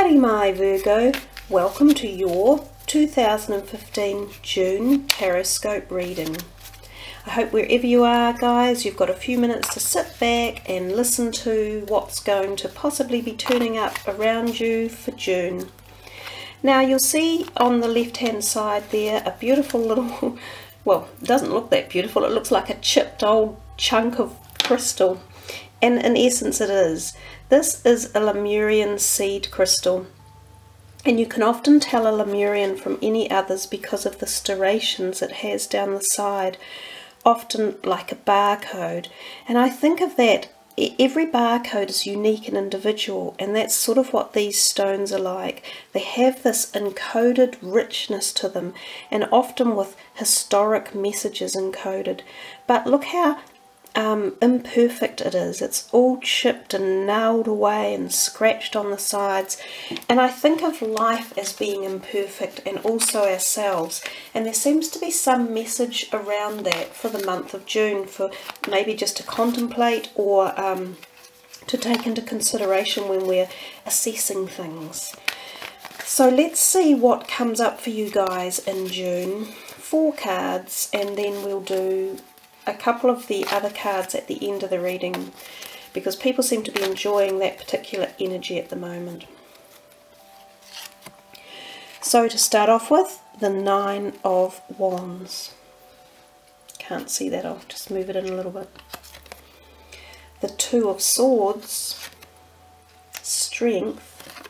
Haere mai Virgo, welcome to your 2015 June Taroscope reading. I hope wherever you are guys, you've got a few minutes to sit back and listen to what's going to possibly be turning up around you for June. Now you'll see on the left hand side there a beautiful little, well, it doesn't look that beautiful, it looks like a chipped old chunk of crystal, and in essence it is. This is a Lemurian seed crystal, and you can often tell a Lemurian from any others because of the striations it has down the side, often like a barcode. And I think of that, every barcode is unique and individual, and that's sort of what these stones are like. They have this encoded richness to them, and often with historic messages encoded. But look how imperfect it is. It's all chipped and nailed away and scratched on the sides, and I think of life as being imperfect and also ourselves, and there seems to be some message around that for the month of June, for maybe just to contemplate or to take into consideration when we're assessing things. So let's see what comes up for you guys in June. 4 cards, and then we'll do a couple of the other cards at the end of the reading, because people seem to be enjoying that particular energy at the moment. So to start off with, the 9 of Wands. Can't see that, I'll just move it in a little bit. The 2 of Swords, Strength,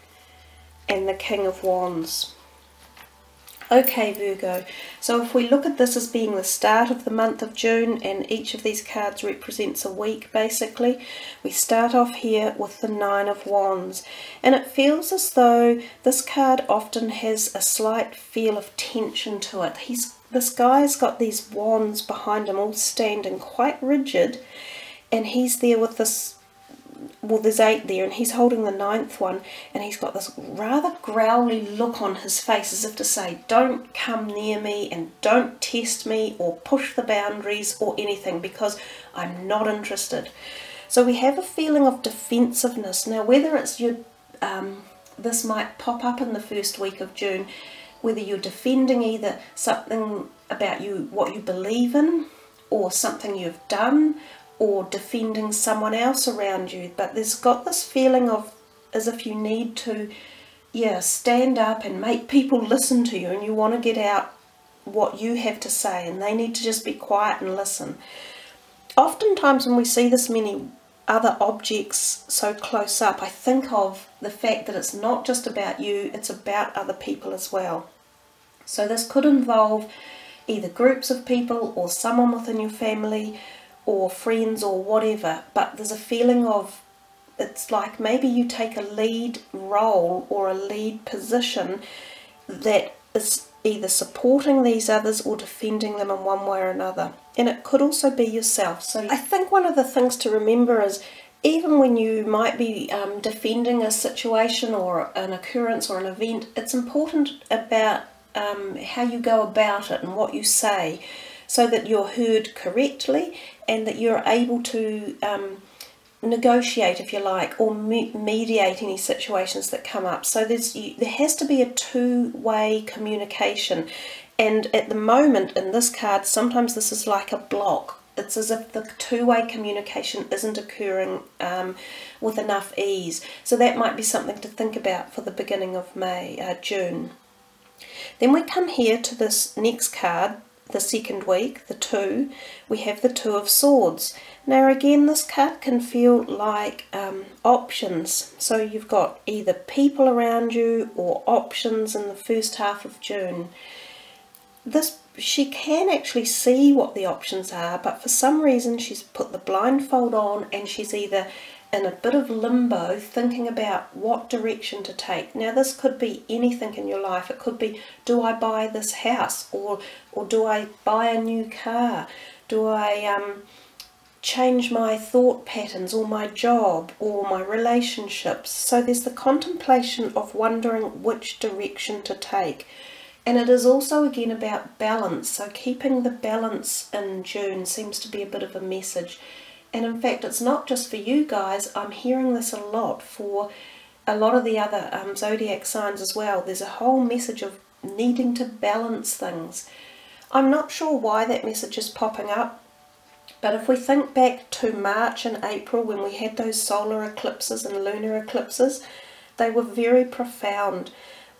and the King of Wands. Okay Virgo, so if we look at this as being the start of the month of June, and each of these cards represents a week basically, we start off here with the 9 of Wands, and it feels as though this card often has a slight feel of tension to it. This guy's got these wands behind him all standing quite rigid, and he's there with this, well, there's 8 there, and he's holding the 9th one, and he's got this rather growly look on his face, as if to say, don't come near me and don't test me or push the boundaries or anything, because I'm not interested. So we have a feeling of defensiveness. Now whether it's your this might pop up in the first week of June, whether you're defending either something about you, what you believe in, or something you've done, or defending someone else around you, but there's got this feeling of as if you need to, stand up and make people listen to you, and you want to get out what you have to say, and they need to just be quiet and listen. Oftentimes when we see this many other objects so close up, I think of the fact that it's not just about you, it's about other people as well. So this could involve either groups of people or someone within your family, or friends or whatever, but there's a feeling of, it's like maybe you take a lead role or a lead position that is either supporting these others or defending them in one way or another, and it could also be yourself. So I think one of the things to remember is, even when you might be defending a situation or an occurrence or an event, it's important about how you go about it and what you say, so that you're heard correctly and that you're able to negotiate, if you like, or mediate any situations that come up. So there has to be a two-way communication, and at the moment in this card, sometimes this is like a block. It's as if the two-way communication isn't occurring with enough ease. So that might be something to think about for the beginning of June. Then we come here to this next card, the second week, the 2, we have the 2 of Swords. Now again, this card can feel like options. So you've got either people around you or options in the first half of June. She can actually see what the options are, but for some reason she's put the blindfold on and she's either in a bit of limbo, thinking about what direction to take. Now this could be anything in your life. It could be, do I buy this house, or do I buy a new car? Do I change my thought patterns, or my job, or my relationships? So there's the contemplation of wondering which direction to take. And it is also again about balance. So keeping the balance in June seems to be a bit of a message. And in fact, it's not just for you guys. I'm hearing this a lot for a lot of the other zodiac signs as well, there's a whole message of needing to balance things. I'm not sure why that message is popping up, but if we think back to March and April when we had those solar eclipses and lunar eclipses, they were very profound.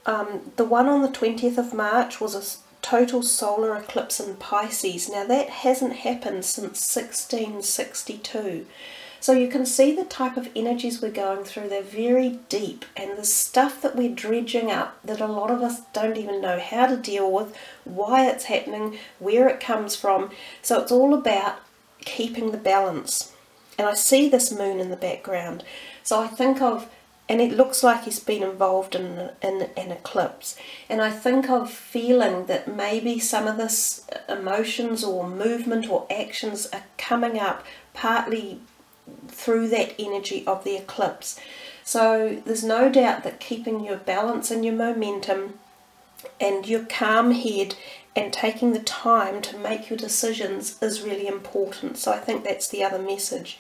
The one on the 20th of March was a total solar eclipse in Pisces. Now that hasn't happened since 1662. So you can see the type of energies we're going through. They're very deep, and the stuff that we're dredging up that a lot of us don't even know how to deal with, why it's happening, where it comes from. So it's all about keeping the balance. And I see this moon in the background. So I think of, and it looks like he's been involved in an eclipse. And I think of feeling that maybe some of this emotions or movement or actions are coming up partly through that energy of the eclipse. So there's no doubt that keeping your balance and your momentum and your calm head and taking the time to make your decisions is really important. So I think that's the other message.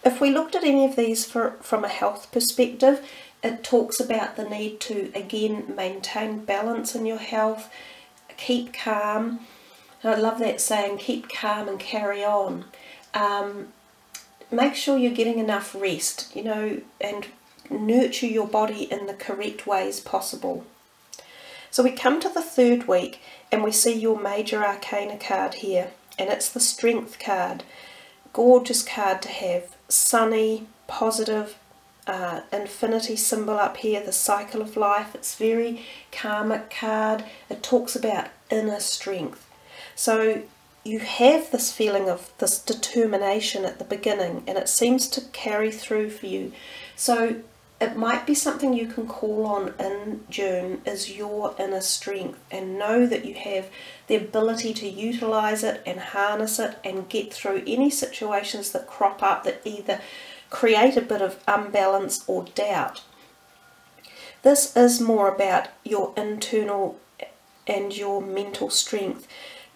If we looked at any of these from a health perspective, it talks about the need to, again, maintain balance in your health, keep calm. I love that saying, keep calm and carry on. Make sure you're getting enough rest, you know, and nurture your body in the correct ways possible. So we come to the third week and we see your major arcana card here, and it's the Strength card. Gorgeous card to have. Sunny, positive, infinity symbol up here, the cycle of life. It's very karmic card. It talks about inner strength. So you have this feeling of this determination at the beginning, and it seems to carry through for you. So it might be something you can call on in June, is your inner strength, and know that you have the ability to utilize it and harness it and get through any situations that crop up that either create a bit of unbalance or doubt. This is more about your internal and your mental strength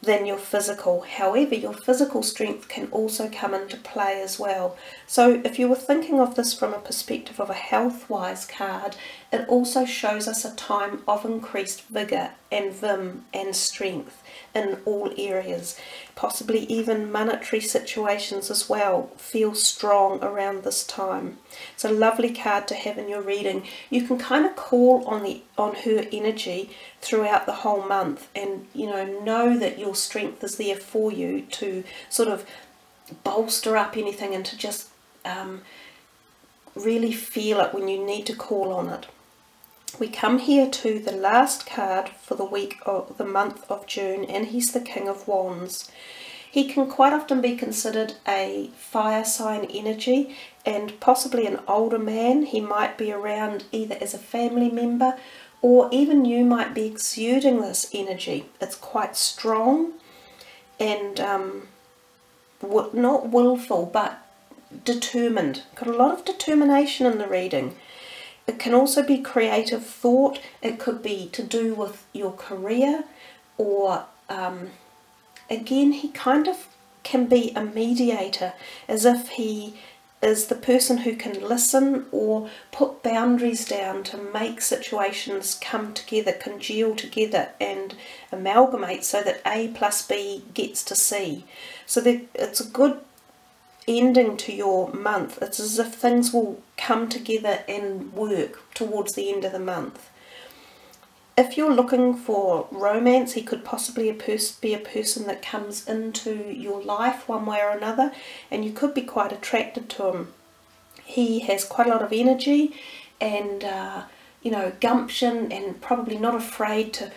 than your physical. However, your physical strength can also come into play as well. So if you were thinking of this from a perspective of a health-wise card, it also shows us a time of increased vigour and vim and strength in all areas. Possibly even monetary situations as well feel strong around this time. It's a lovely card to have in your reading. You can kind of call on her energy throughout the whole month, and know that your strength is there for you to sort of bolster up anything and to just really feel it when you need to call on it. We come here to the last card for the week of the month of June, and he's the King of Wands. He can quite often be considered a fire sign energy, and possibly an older man. He might be around either as a family member, or even you might be exuding this energy. It's quite strong and not willful, but determined. Got a lot of determination in the reading. It can also be creative thought. It could be to do with your career, or again, he kind of can be a mediator, as if he is the person who can listen or put boundaries down to make situations come together, congeal together and amalgamate so that A plus B gets to C. So it's a good ending to your month. It's as if things will come together and work towards the end of the month. If you're looking for romance, he could possibly be a person that comes into your life one way or another, and you could be quite attracted to him. He has quite a lot of energy and gumption, and probably not afraid to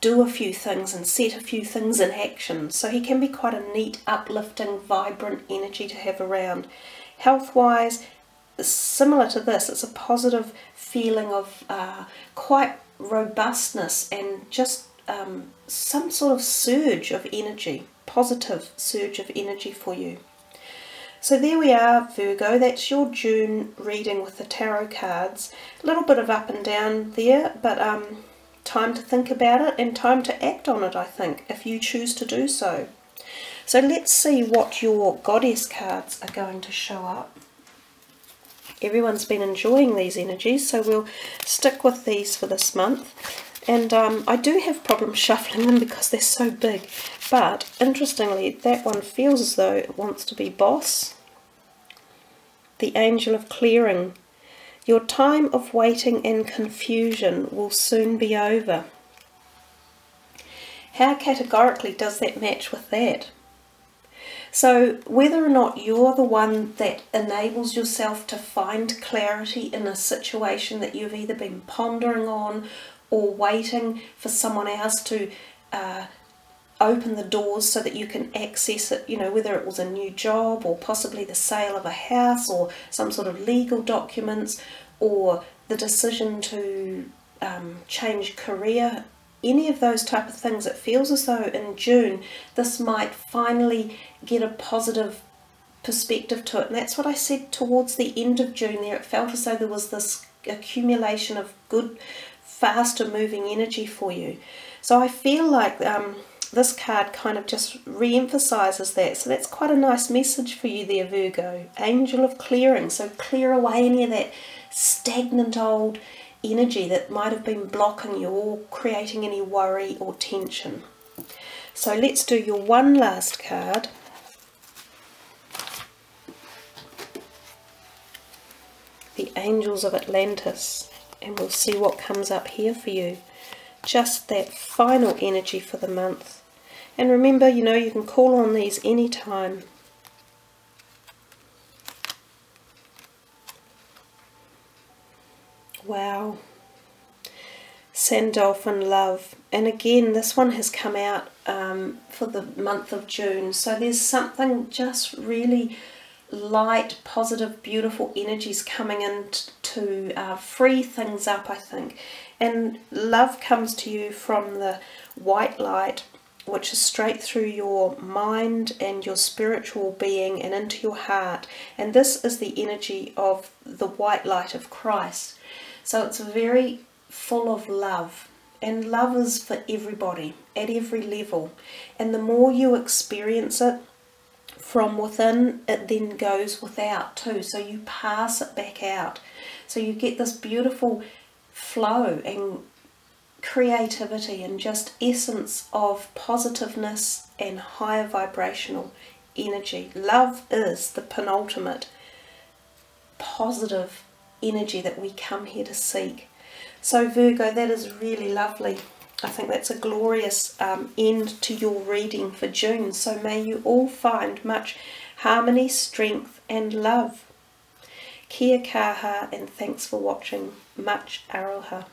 do a few things and set a few things in action. So he can be quite a neat, uplifting, vibrant energy to have around. Health-wise, similar to this, it's a positive feeling of quite robustness and just some sort of surge of energy, positive surge of energy for you. So there we are, Virgo. That's your June reading with the tarot cards. A little bit of up and down there, but time to think about it and time to act on it, I think, if you choose to do so. So let's see what your goddess cards are going to show up. everyone's been enjoying these energies, so we'll stick with these for this month. And I do have problems shuffling them because they're so big, but interestingly that one feels as though it wants to be boss. The Angel of Clearing. Your time of waiting and confusion will soon be over. How categorically does that match with that? So whether or not you're the one that enables yourself to find clarity in a situation that you've either been pondering on or waiting for someone else to open the doors so that you can access it, you know, whether it was a new job or possibly the sale of a house or some sort of legal documents or the decision to change career, any of those type of things, it feels as though in June this might finally get a positive perspective to it. And that's what I said towards the end of June there. It felt as though there was this accumulation of good, faster moving energy for you. So I feel like this card kind of just re-emphasizes that. So that's quite a nice message for you there, Virgo. Angel of Clearing. So clear away any of that stagnant old energy that might have been blocking you or creating any worry or tension. So let's do your one last card. The Angels of Atlantis. And we'll see what comes up here for you. Just that final energy for the month. And remember, you know, you can call on these anytime. Wow. Sand Dolphin Love. And again, this one has come out for the month of June. So there's something just really light, positive, beautiful energies coming in to free things up, I think. And love comes to you from the white light, which is straight through your mind and your spiritual being and into your heart. And this is the energy of the white light of Christ. So it's very full of love. And love is for everybody, at every level. And the more you experience it from within, it then goes without too. So you pass it back out. So you get this beautiful flow and creativity and just essence of positiveness and higher vibrational energy. Love is the penultimate positive energy that we come here to seek. So Virgo, that is really lovely. I think that's a glorious end to your reading for June. So may you all find much harmony, strength and love. Kia kaha and thanks for watching. Much aroha.